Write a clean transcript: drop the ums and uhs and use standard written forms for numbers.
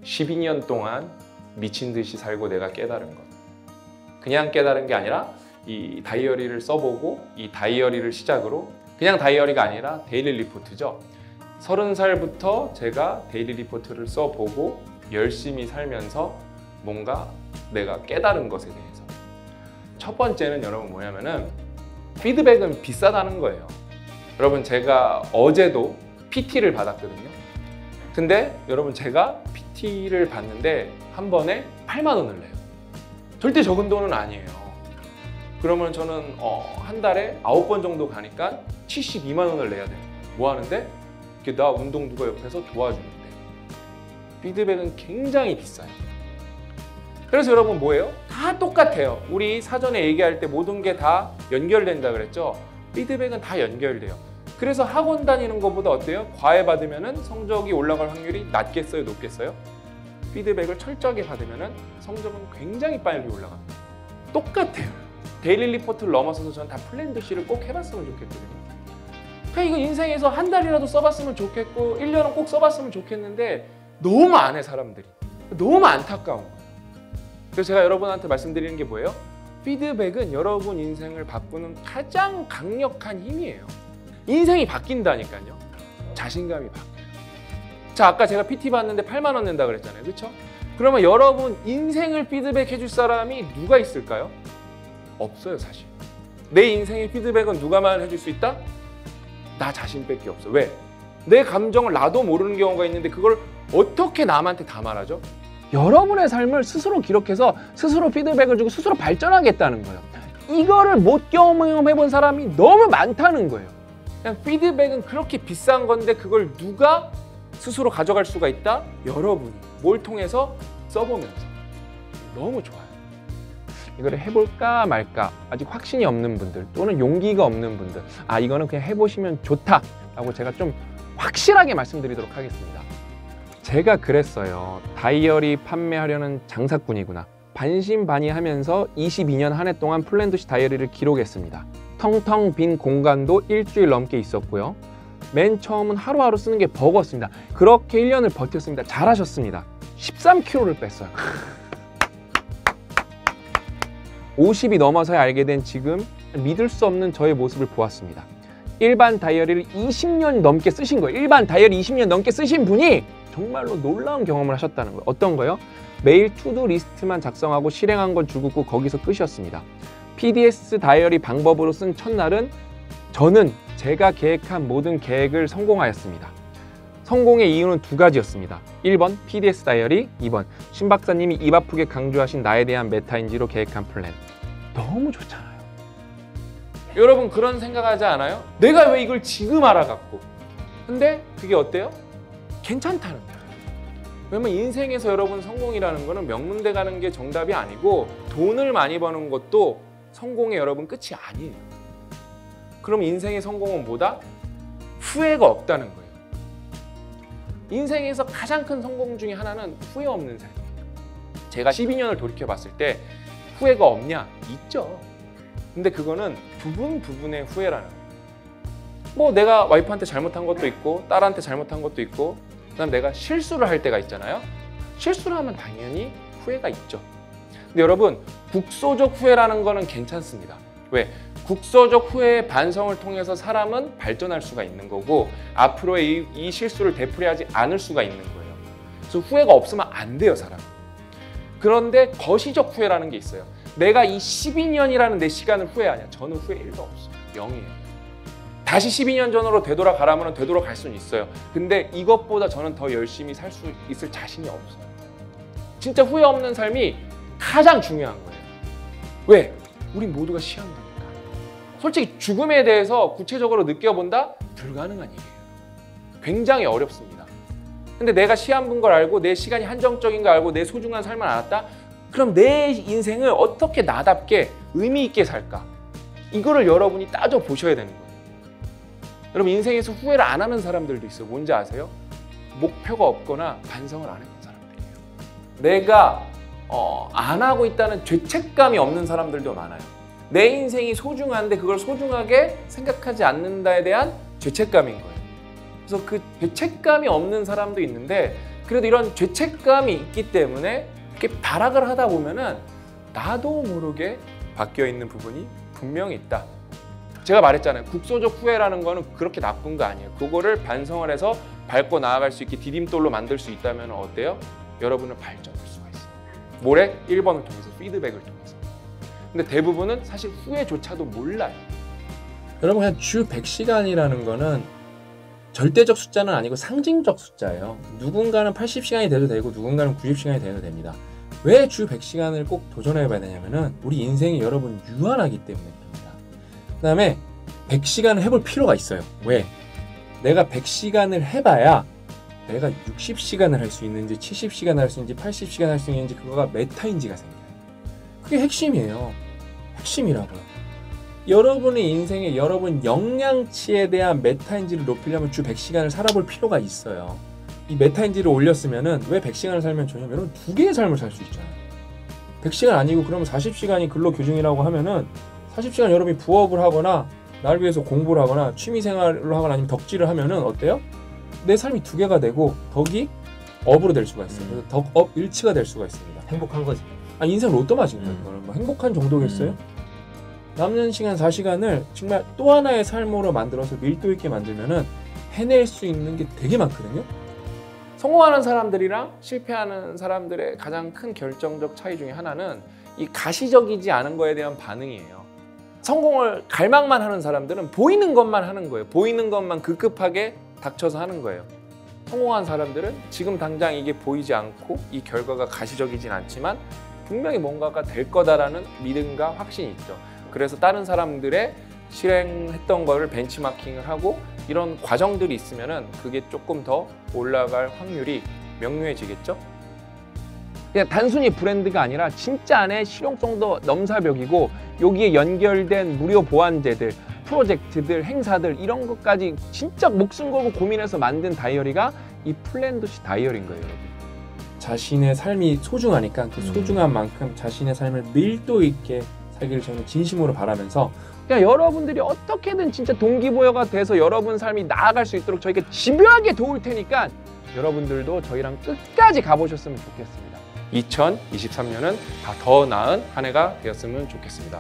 12년 동안 미친 듯이 살고 내가 깨달은 것. 그냥 깨달은 게 아니라 이 다이어리를 써보고 이 다이어리를 시작으로 그냥 다이어리가 아니라 데일리 리포트죠. 30살부터 제가 데일리 리포트를 써보고 열심히 살면서 뭔가 내가 깨달은 것에 대해서. 첫 번째는 여러분 뭐냐면은 피드백은 비싸다는 거예요. 여러분 제가 어제도 PT를 받았거든요. 근데 여러분 제가 PT를 받는데 한 번에 8만 원을 내요. 절대 적은 돈은 아니에요. 그러면 저는 한 달에 9번 정도 가니까 72만 원을 내야 돼요. 뭐 하는데? 이렇게 나 운동 누가 옆에서 도와주는데. 피드백은 굉장히 비싸요. 그래서 여러분 뭐예요? 다 똑같아요. 우리 사전에 얘기할 때 모든 게 다 연결된다 그랬죠? 피드백은 다 연결돼요. 그래서 학원 다니는 것보다 어때요? 과외 받으면 성적이 올라갈 확률이 낮겠어요? 높겠어요? 피드백을 철저하게 받으면 성적은 굉장히 빨리 올라갑니다. 똑같아요. 데일리 리포트를 넘어서서 저는 다 플랜드 C를 꼭 해봤으면 좋겠거든요. 그냥 이거 인생에서 한 달이라도 써봤으면 좋겠고 1년은 꼭 써봤으면 좋겠는데 너무 안 해 사람들이. 너무 안타까운 거예요. 그래서 제가 여러분한테 말씀드리는 게 뭐예요? 피드백은 여러분 인생을 바꾸는 가장 강력한 힘이에요. 인생이 바뀐다니까요. 자신감이 바뀌어요. 자, 아까 제가 PT 받는데 8만 원 낸다 그랬잖아요. 그렇죠? 그러면 여러분 인생을 피드백 해줄 사람이 누가 있을까요? 없어요, 사실. 내 인생의 피드백은 누가만 해줄 수 있다? 나 자신밖에 없어. 왜? 내 감정을 나도 모르는 경우가 있는데 그걸 어떻게 남한테 다 말하죠? 여러분의 삶을 스스로 기록해서 스스로 피드백을 주고 스스로 발전하겠다는 거예요. 이거를 못 경험해본 사람이 너무 많다는 거예요. 그냥 피드백은 그렇게 비싼 건데 그걸 누가 스스로 가져갈 수가 있다? 여러분이. 뭘 통해서? 써보면서. 너무 좋아요. 이거를 해볼까 말까 아직 확신이 없는 분들 또는 용기가 없는 분들, 아 이거는 그냥 해보시면 좋다라고 제가 좀 확실하게 말씀드리도록 하겠습니다. 제가 그랬어요. 다이어리 판매하려는 장사꾼이구나. 반신반의하면서 22년 한 해 동안 플랜드 C 다이어리를 기록했습니다. 텅텅 빈 공간도 일주일 넘게 있었고요. 맨 처음은 하루하루 쓰는 게 버거웠습니다. 그렇게 1년을 버텼습니다. 잘하셨습니다. 13kg를 뺐어요. 50이 넘어서야 알게 된 지금 믿을 수 없는 저의 모습을 보았습니다. 일반 다이어리를 20년 넘게 쓰신 거예요. 일반 다이어리 20년 넘게 쓰신 분이 정말로 놀라운 경험을 하셨다는 거예요. 어떤 거요? 매일 투두 리스트만 작성하고 실행한 건 줄긋고 거기서 끝이었습니다. PDS 다이어리 방법으로 쓴 첫날은 저는 제가 계획한 모든 계획을 성공하였습니다. 성공의 이유는 두 가지였습니다. 1번 PDS 다이어리, 2번 신 박사님이 입 아프게 강조하신 나에 대한 메타인지로 계획한 플랜. 너무 좋잖아요. 여러분 그런 생각하지 않아요? 내가 왜 이걸 지금 알아갖고. 근데 그게 어때요? 괜찮다는 거예요. 왜냐면 인생에서 여러분 성공이라는 거는 명문대 가는 게 정답이 아니고 돈을 많이 버는 것도 성공의 여러분 끝이 아니에요. 그럼 인생의 성공은 뭐다? 후회가 없다는 거예요. 인생에서 가장 큰 성공 중에 하나는 후회 없는 삶이에요. 제가 12년을 돌이켜 봤을 때 후회가 없냐? 있죠. 근데 그거는 부분의 후회라는 거예요. 뭐 내가 와이프한테 잘못한 것도 있고 딸한테 잘못한 것도 있고 그다음 내가 실수를 할 때가 있잖아요. 실수를 하면 당연히 후회가 있죠. 근데 여러분 국소적 후회라는 거는 괜찮습니다. 왜? 국소적 후회의 반성을 통해서 사람은 발전할 수가 있는 거고 앞으로의 이 실수를 되풀이하지 않을 수가 있는 거예요. 그래서 후회가 없으면 안 돼요, 사람은. 그런데 거시적 후회라는 게 있어요. 내가 이 12년이라는 내 시간을 후회하냐? 저는 후회 1도 없어요. 0이에요. 다시 12년 전으로 되돌아가라면 되돌아갈 수는 있어요. 근데 이것보다 저는 더 열심히 살 수 있을 자신이 없어요. 진짜 후회 없는 삶이 가장 중요한 거예요. 왜? 우리 모두가 시한부니까. 솔직히 죽음에 대해서 구체적으로 느껴본다? 불가능한 일이에요. 굉장히 어렵습니다. 근데 내가 시한부인 걸 알고 내 시간이 한정적인 걸 알고 내 소중한 삶을 알았다? 그럼 내 인생을 어떻게 나답게 의미 있게 살까? 이거를 여러분이 따져보셔야 되는 거예요. 여러분 인생에서 후회를 안 하는 사람들도 있어요. 뭔지 아세요? 목표가 없거나 반성을 안 했던 사람들이에요. 내가 안 하고 있다는 죄책감이 없는 사람들도 많아요. 내 인생이 소중한데 그걸 소중하게 생각하지 않는다에 대한 죄책감인 거예요. 그래서 그 죄책감이 없는 사람도 있는데 그래도 이런 죄책감이 있기 때문에 이렇게 발악을 하다 보면은 나도 모르게 바뀌어 있는 부분이 분명히 있다. 제가 말했잖아요. 국소적 후회라는 거는 그렇게 나쁜 거 아니에요. 그거를 반성을 해서 밟고 나아갈 수 있게 디딤돌로 만들 수 있다면 어때요? 여러분은 발전할 수가 있어요. 뭐래? 1번을 통해서, 피드백을 통해서. 근데 대부분은 사실 후회조차도 몰라요. 여러분, 그냥 주 100시간이라는 거는 절대적 숫자는 아니고 상징적 숫자예요. 누군가는 80시간이 돼도 되고 누군가는 90시간이 돼도 됩니다. 왜 주 100시간을 꼭 도전해봐야 되냐면은 우리 인생이 여러분 유한하기 때문에 그럽니다. 그 다음에 100시간을 해볼 필요가 있어요. 왜? 내가 100시간을 해봐야 내가 60시간을 할 수 있는지 70시간을 할 수 있는지 80시간을 할 수 있는지 그거가 메타인지가 생겨요. 그게 핵심이에요. 핵심이라고요. 여러분의 인생에 여러분 역량치에 대한 메타인지를 높이려면 주 100시간을 살아볼 필요가 있어요. 이 메타인지를 올렸으면은 왜 100시간을 살면 좋냐면 여러분 2개의 삶을 살 수 있잖아요. 100시간 아니고 그러면 40시간이 근로교중이라고 하면은 40시간 여러분이 부업을 하거나 나를 위해서 공부를 하거나 취미생활을 하거나 아니면 덕질을 하면은 어때요? 내 삶이 2개가 되고 덕이 업으로 될 수가 있어요. 그래서 덕업 일치가 될 수가 있습니다. 행복한 거지. 아, 인생 로또 맞은 거예요. 그거는 뭐 행복한 정도겠어요? 남는 시간 4시간을 정말 또 하나의 삶으로 만들어서 밀도 있게 만들면은 해낼 수 있는 게 되게 많거든요. 성공하는 사람들이랑 실패하는 사람들의 가장 큰 결정적 차이 중에 하나는 이 가시적이지 않은 거에 대한 반응이에요. 성공을 갈망만 하는 사람들은 보이는 것만 하는 거예요. 보이는 것만 급급하게 닥쳐서 하는 거예요. 성공한 사람들은 지금 당장 이게 보이지 않고 이 결과가 가시적이진 않지만 분명히 뭔가가 될 거다라는 믿음과 확신이 있죠. 그래서 다른 사람들의 실행했던 거를 벤치마킹을 하고 이런 과정들이 있으면은 그게 조금 더 올라갈 확률이 명료해지겠죠? 그냥 단순히 브랜드가 아니라 진짜 안에 실용성도 넘사벽이고 여기에 연결된 무료 보완제들, 프로젝트들, 행사들 이런 것까지 진짜 목숨 걸고 고민해서 만든 다이어리가 이 플랜도시 다이어리인 거예요, 여러분. 자신의 삶이 소중하니까 그 소중한 만큼 자신의 삶을 밀도 있게 살기를 저는 진심으로 바라면서 그냥 여러분들이 어떻게든 진짜 동기부여가 돼서 여러분 삶이 나아갈 수 있도록 저희가 집요하게 도울 테니까 여러분들도 저희랑 끝까지 가보셨으면 좋겠습니다. 2023년은 더 나은 한 해가 되었으면 좋겠습니다.